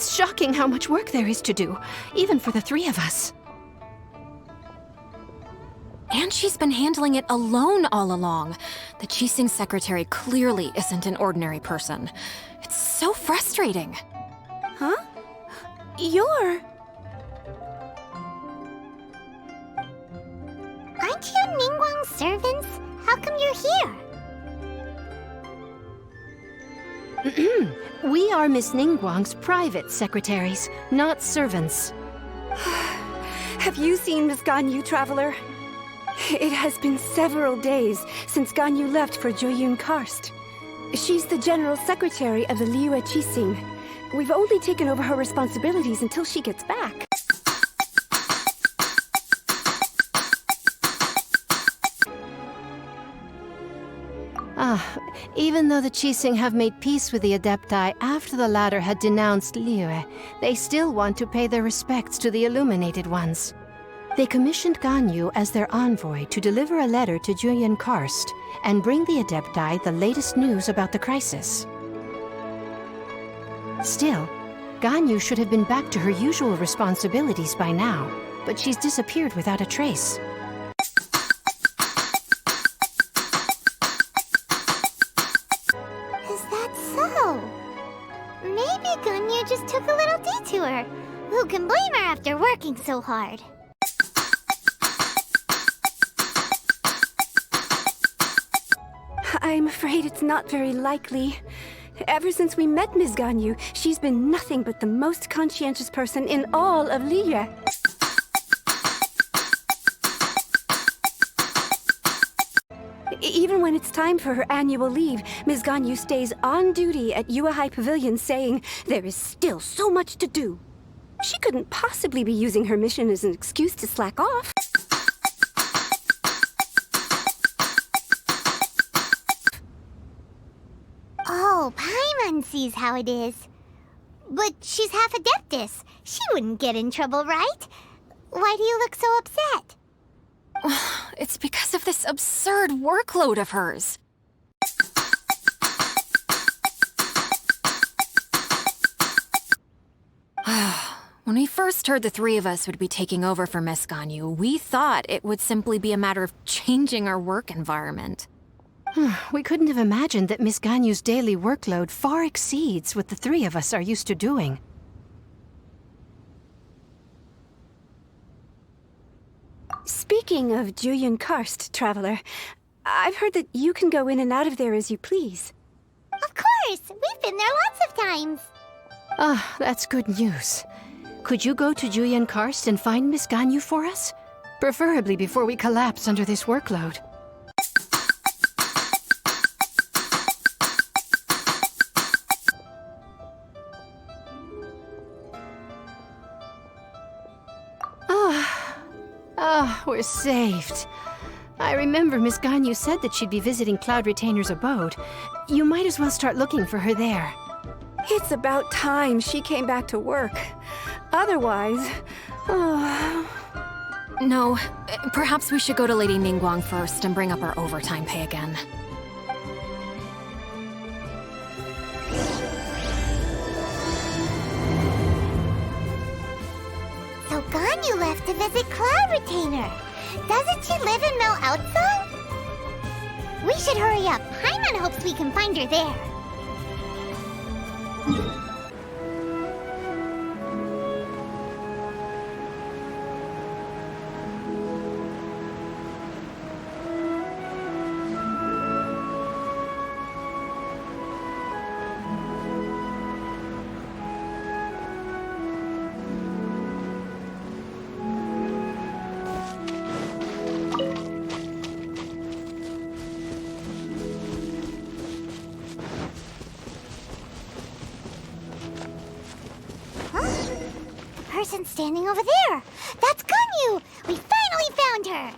It's shocking how much work there is to do, even for the three of us. And she's been handling it alone all along. The Qixing secretary clearly isn't an ordinary person. It's so frustrating. Huh? You're... Aren't you Ningguang's servants? How come you're here? We are Miss Ningguang's private secretaries, not servants. Have you seen Miss Ganyu, Traveler? It has been several days since Ganyu left for Joyun Karst. She's the general secretary of the Liyue Qixing. We've only taken over her responsibilities until she gets back. Even though the Qixing have made peace with the Adepti after the latter had denounced Liyue, they still want to pay their respects to the Illuminated Ones. They commissioned Ganyu as their envoy to deliver a letter to Joyun Karst and bring the Adepti the latest news about the crisis. Still, Ganyu should have been back to her usual responsibilities by now, but she's disappeared without a trace. Is that so? Maybe Ganyu just took a little detour. Who can blame her after working so hard? I'm afraid it's not very likely. Ever since we met Ms. Ganyu, she's been nothing but the most conscientious person in all of Liyue. Even when it's time for her annual leave, Ms. Ganyu stays on duty at Yuehai Pavilion saying there is still so much to do. She couldn't possibly be using her mission as an excuse to slack off. Oh, Paimon sees how it is. But she's half Adeptus. She wouldn't get in trouble, right? Why do you look so upset? It's because of this absurd workload of hers. When we first heard the three of us would be taking over for Miss Ganyu, we thought it would simply be a matter of changing our work environment. We couldn't have imagined that Miss Ganyu's daily workload far exceeds what the three of us are used to doing. Speaking of Joyun Karst, Traveler, I've heard that you can go in and out of there as you please. Of course! We've been there lots of times. That's good news. Could you go to Joyun Karst and find Miss Ganyu for us? Preferably before we collapse under this workload. We're saved. I remember Miss Ganyu said that she'd be visiting Cloud Retainer's abode. You might as well start looking for her there. It's about time she came back to work. Otherwise... No, perhaps we should go to Lady Ningguang first and bring up our overtime pay again. So Ganyu left to visit Cloud Retainer. Doesn't she live in Mel Outside? We should hurry up. Paimon hopes we can find her there. Person standing over there. That's Ganyu! We finally found her!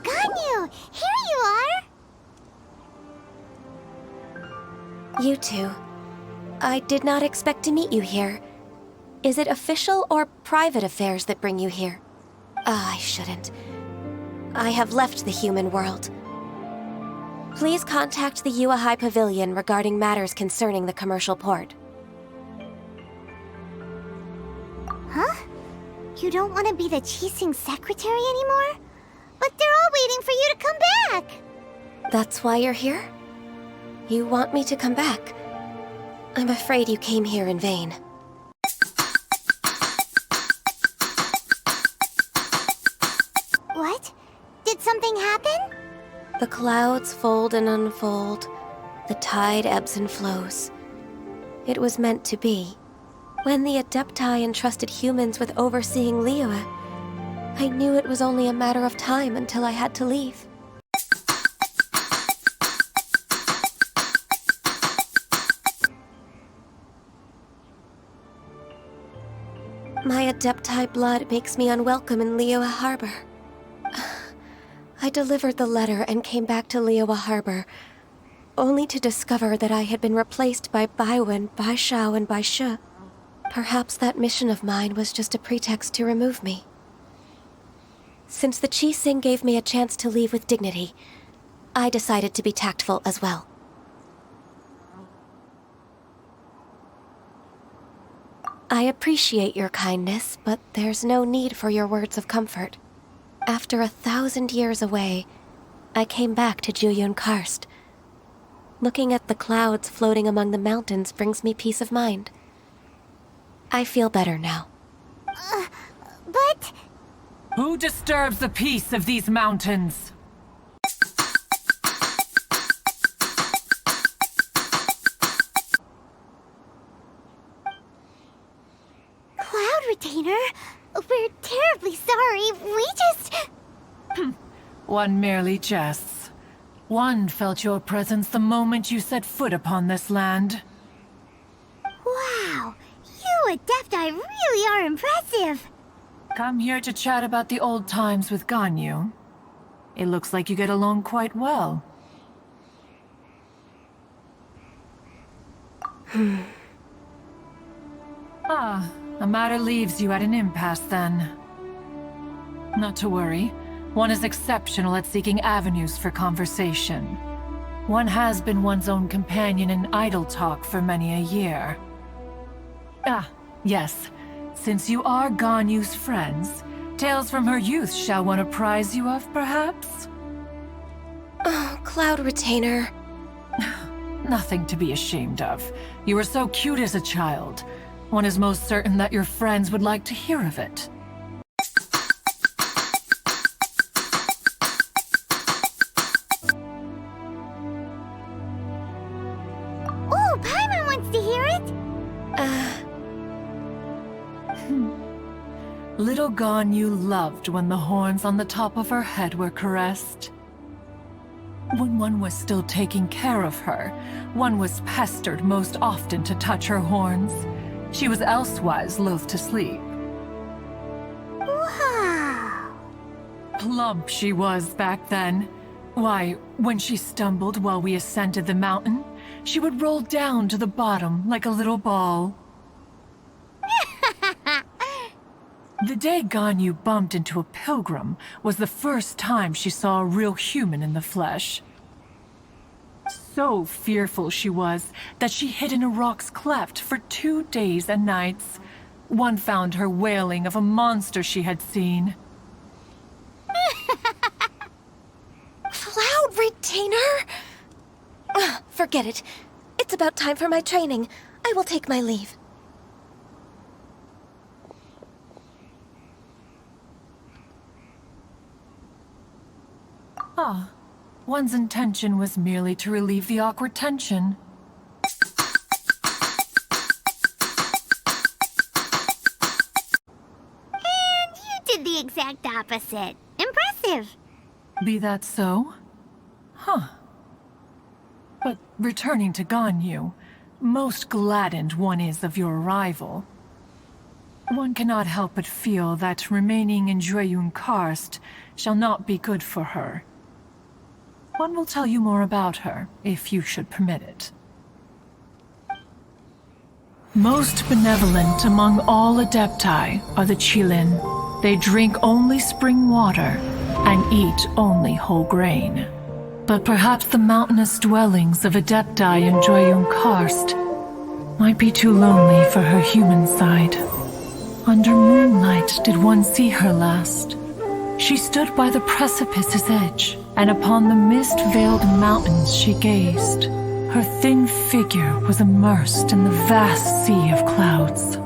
Ganyu! Here you are! You two. I did not expect to meet you here. Is it official or private affairs that bring you here? I shouldn't. I have left the human world. Please contact the Yua High Pavilion regarding matters concerning the commercial port. Huh? You don't want to be the Qixing secretary anymore? But they're all waiting for you to come back! That's why you're here? You want me to come back? I'm afraid you came here in vain. What? Did something happen? The clouds fold and unfold. The tide ebbs and flows. It was meant to be. When the Adepti entrusted humans with overseeing Liyue, I knew it was only a matter of time until I had to leave. My Adepti blood makes me unwelcome in Liyue Harbor. I delivered the letter and came back to Liyue Harbor, only to discover that I had been replaced by Baiwen, Baishao, and Baishe. Perhaps that mission of mine was just a pretext to remove me. Since the Qixing gave me a chance to leave with dignity, I decided to be tactful as well. I appreciate your kindness, but there's no need for your words of comfort. After 1,000 years away, I came back to Jueyun Karst. Looking at the clouds floating among the mountains brings me peace of mind. I feel better now. But... Who disturbs the peace of these mountains? Cloud Retainer, we're terribly sorry. We just... One merely jests. One felt your presence the moment you set foot upon this land. Wow, you Adepti really are impressive. Come here to chat about the old times with Ganyu. It looks like you get along quite well. A matter leaves you at an impasse then. Not to worry. One is exceptional at seeking avenues for conversation. One has been one's own companion in idle talk for many a year. Yes. Since you are Ganyu's friends, tales from her youth shall one apprise you of, perhaps? Oh, Cloud Retainer. Nothing to be ashamed of. You were so cute as a child. One is most certain that your friends would like to hear of it. Oh, Paimon wants to hear it. Little Ganyu loved when the horns on the top of her head were caressed. When one was still taking care of her, one was pestered most often to touch her horns. She was elsewise loath to sleep. Wow. Plump she was back then. Why, when she stumbled while we ascended the mountain, she would roll down to the bottom like a little ball. The day Ganyu bumped into a pilgrim was the first time she saw a real human in the flesh. So fearful she was that she hid in a rock's cleft for 2 days and nights. One found her wailing of a monster she had seen. Cloud Retainer? Forget it. It's about time for my training. I will take my leave. One's intention was merely to relieve the awkward tension. And you did the exact opposite. Impressive. Be that so? But returning to Ganyu, most gladdened one is of your arrival. One cannot help but feel that remaining in Jueyun Karst shall not be good for her. One will tell you more about her, if you should permit it. Most benevolent among all Adepti are the Qilin. They drink only spring water and eat only whole grain. But perhaps the mountainous dwellings of Adepti in Joyun Karst might be too lonely for her human side. Under moonlight did one see her last. She stood by the precipice's edge, and upon the mist-veiled mountains she gazed. Her thin figure was immersed in the vast sea of clouds.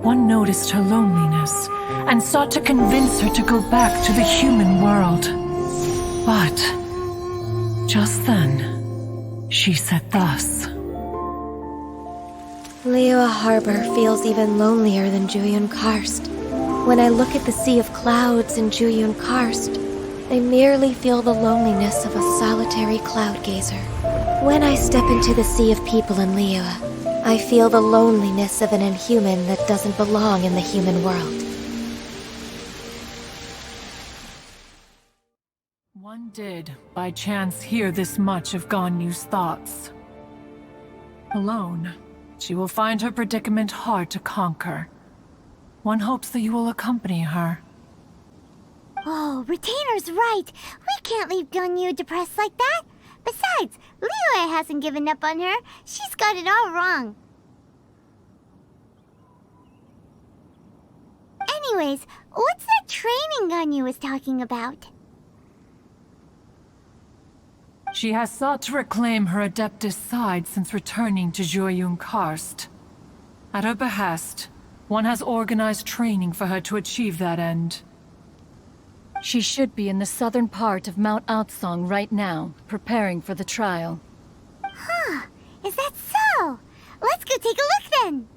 One noticed her loneliness, and sought to convince her to go back to the human world. But just then, she said thus. Liyue Harbor feels even lonelier than Joyun Karst. When I look at the sea of clouds in Joyun Karst, I merely feel the loneliness of a solitary cloud gazer. When I step into the sea of people in Liyue, I feel the loneliness of an inhuman that doesn't belong in the human world. One did, by chance, hear this much of Ganyu's thoughts. Alone, she will find her predicament hard to conquer. One hopes that you will accompany her. Oh, Retainer's right. We can't leave Ganyu depressed like that. Besides, Liyue hasn't given up on her. She's got it all wrong. Anyways, what's that training Ganyu was talking about? She has sought to reclaim her Adeptus side since returning to Joyun Karst. At her behest, one has organized training for her to achieve that end. She should be in the southern part of Mount Aotsong right now, preparing for the trial. Huh, is that so? Let's go take a look then!